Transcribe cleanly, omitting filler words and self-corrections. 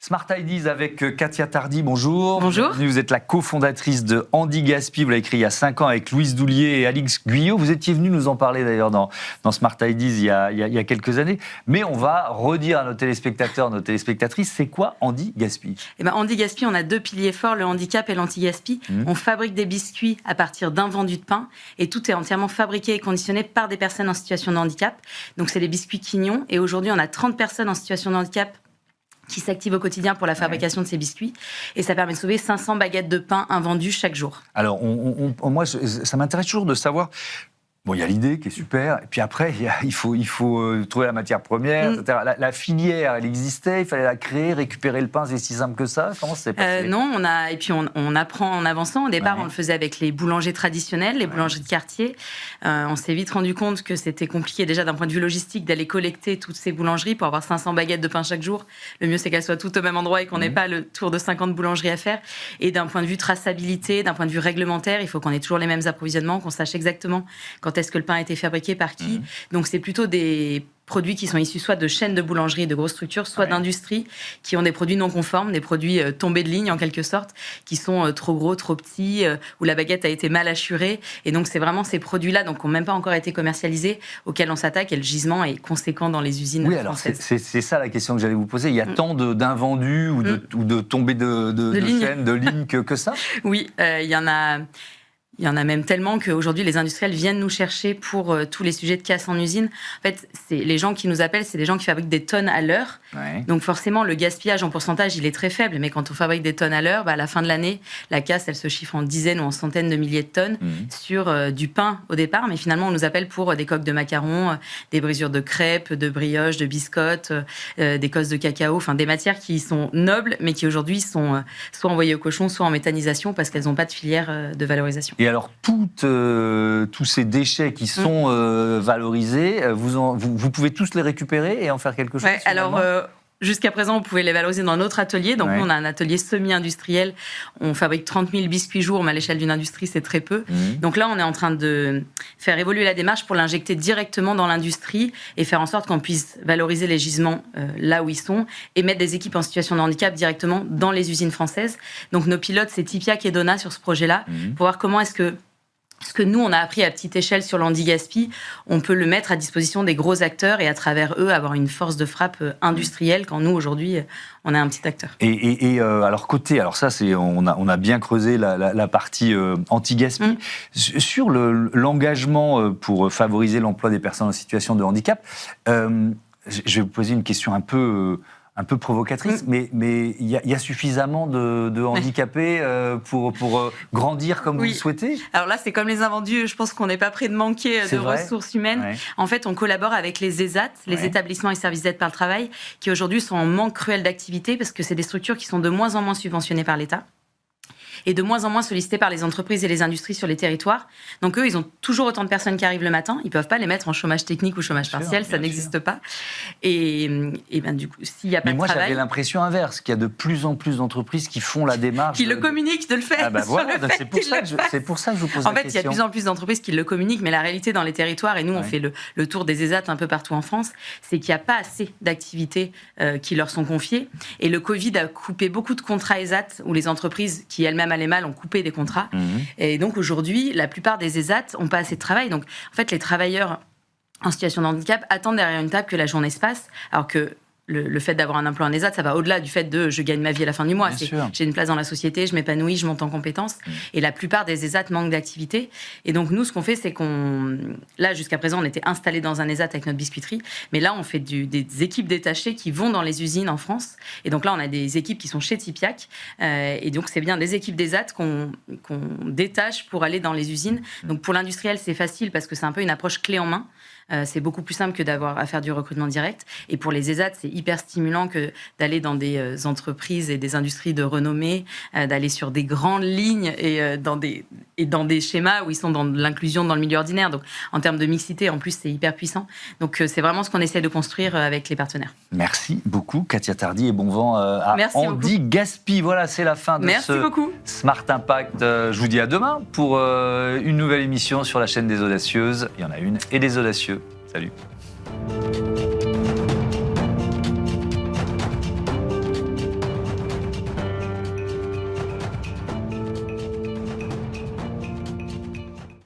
Smart Ideas avec Katia Tardy, bonjour. Bonjour. Vous êtes la cofondatrice de Handy Gaspi, vous l'avez écrit il y a 5 ans avec Louise Doulier et Alix Guyot. Vous étiez venu nous en parler d'ailleurs dans Smart Ideas il y a quelques années. Mais on va redire à nos téléspectateurs, nos téléspectatrices, c'est quoi Handy Gaspi ? Handy Gaspi, on a deux piliers forts, le handicap et l'anti-gaspi. On fabrique des biscuits à partir d'invendus de pain et tout est entièrement fabriqué et conditionné par des personnes en situation de handicap. Donc c'est les biscuits Quignon et aujourd'hui on a 30 personnes en situation de handicap qui s'activent au quotidien pour la fabrication de ces biscuits. Et ça permet de sauver 500 baguettes de pain invendues chaque jour. Alors, moi, ça m'intéresse toujours de savoir... Bon, il y a l'idée qui est super, et puis après, il faut trouver la matière première, etc. La filière, elle existait, il fallait la créer, récupérer le pain, c'est si simple que ça. Comment ça s'est passé ? Non, on apprend en avançant. Au départ, on le faisait avec les boulangers traditionnels, les boulangeries de quartier. On s'est vite rendu compte que c'était compliqué déjà d'un point de vue logistique d'aller collecter toutes ces boulangeries pour avoir 500 baguettes de pain chaque jour. Le mieux, c'est qu'elles soient toutes au même endroit et qu'on n'ait pas le tour de 50 boulangeries à faire. Et d'un point de vue traçabilité, d'un point de vue réglementaire, il faut qu'on ait toujours les mêmes approvisionnements, qu'on sache exactement quand est-ce que le pain a été fabriqué par qui. Donc c'est plutôt des produits qui sont issus soit de chaînes de boulangerie, de grosses structures, soit d'industries qui ont des produits non conformes, des produits tombés de ligne en quelque sorte, qui sont trop gros, trop petits, où la baguette a été mal hachurée. Et donc c'est vraiment ces produits-là, donc qui n'ont même pas encore été commercialisés, auxquels on s'attaque, et le gisement est conséquent dans les usines françaises. Alors c'est ça la question que j'allais vous poser. Il y a tant d'invendus ou de tombées de chaînes, de lignes que ça ? Oui, il y en a... Il y en a même tellement qu'aujourd'hui, les industriels viennent nous chercher pour tous les sujets de casse en usine. En fait, les gens qui nous appellent, c'est des gens qui fabriquent des tonnes à l'heure. Donc forcément, le gaspillage en pourcentage, il est très faible. Mais quand on fabrique des tonnes à l'heure, à la fin de l'année, la casse, elle se chiffre en dizaines ou en centaines de milliers de tonnes sur du pain au départ. Mais finalement, on nous appelle pour des coques de macarons, des brisures de crêpes, de brioches, de biscottes, des cosses de cacao. Enfin, des matières qui sont nobles, mais qui aujourd'hui sont soit envoyées aux cochons, soit en méthanisation parce qu'elles n'ont pas de filière de valorisation. Et alors, tous ces déchets qui sont valorisés, vous pouvez tous les récupérer et en faire quelque chose ? Alors, jusqu'à présent, on pouvait les valoriser dans notre atelier. Donc, nous, on a un atelier semi-industriel. On fabrique 30 000 biscuits jour, mais à l'échelle d'une industrie, c'est très peu. Donc là, on est en train de faire évoluer la démarche pour l'injecter directement dans l'industrie et faire en sorte qu'on puisse valoriser les gisements là où ils sont et mettre des équipes en situation de handicap directement dans les usines françaises. Donc, nos pilotes, c'est Tipiak et Donna sur ce projet-là pour voir comment est-ce que ce que nous, on a appris à petite échelle sur l'Handy Gaspi, on peut le mettre à disposition des gros acteurs et à travers eux avoir une force de frappe industrielle quand nous, aujourd'hui, on est un petit acteur. Alors ça, on a bien creusé la partie anti-gaspi. Sur l'engagement pour favoriser l'emploi des personnes en situation de handicap, je vais vous poser une question un peu provocatrice, mais il y a suffisamment de handicapés pour grandir comme vous le souhaitez ? Alors là, c'est comme les invendus, je pense qu'on n'est pas près de manquer de ressources humaines. En fait, on collabore avec les ESAT, les établissements et services d'aide par le travail, qui aujourd'hui sont en manque cruel d'activité parce que c'est des structures qui sont de moins en moins subventionnées par l'État et de moins en moins sollicitées par les entreprises et les industries sur les territoires. Donc eux, ils ont toujours autant de personnes qui arrivent le matin. Ils ne peuvent pas les mettre en chômage technique ou chômage partiel, ça n'existe pas. Et ben, du coup, s'il n'y a pas de travail... Mais moi, j'avais l'impression inverse, qu'il y a de plus en plus d'entreprises qui font la démarche... Qui le communiquent de le faire. C'est pour ça que je vous pose la question. En fait, il y a de plus en plus d'entreprises qui le communiquent, mais la réalité dans les territoires, et nous, on fait le tour des ESAT un peu partout en France, c'est qu'il n'y a pas assez d'activités qui leur sont confiées. Et le Covid a coupé beaucoup de contrats ESAT, où les entreprises qui elles-mêmes allaient mal ont coupé des contrats. Et donc aujourd'hui, la plupart des ESAT n'ont pas assez de travail. Donc en fait, les travailleurs en situation de handicap attendent derrière une table que la journée se passe, alors que le fait d'avoir un emploi en ESAT, ça va au-delà du fait de je gagne ma vie à la fin du mois. J'ai une place dans la société, je m'épanouis, je monte en compétences. Et la plupart des ESAT manquent d'activité. Et donc nous, ce qu'on fait, c'est là, jusqu'à présent, on était installés dans un ESAT avec notre biscuiterie. Mais là, on fait des équipes détachées qui vont dans les usines en France. Et donc là, on a des équipes qui sont chez Tipiak. Et donc, c'est bien des équipes d'ESAT qu'on détache pour aller dans les usines. Donc pour l'industriel, c'est facile parce que c'est un peu une approche clé en main. C'est beaucoup plus simple que d'avoir à faire du recrutement direct. Et pour les ESAT, c'est hyper stimulant que d'aller dans des entreprises et des industries de renommée, d'aller sur des grandes lignes et dans des schémas où ils sont dans l'inclusion dans le milieu ordinaire. Donc, en termes de mixité, en plus, c'est hyper puissant. Donc, c'est vraiment ce qu'on essaie de construire avec les partenaires. Merci beaucoup, Katia Tardy, et bon vent à Handy Gaspi. Voilà, c'est la fin de Smart Impact. Je vous dis à demain pour une nouvelle émission sur la chaîne des audacieuses. Il y en a une et des audacieux. Salut.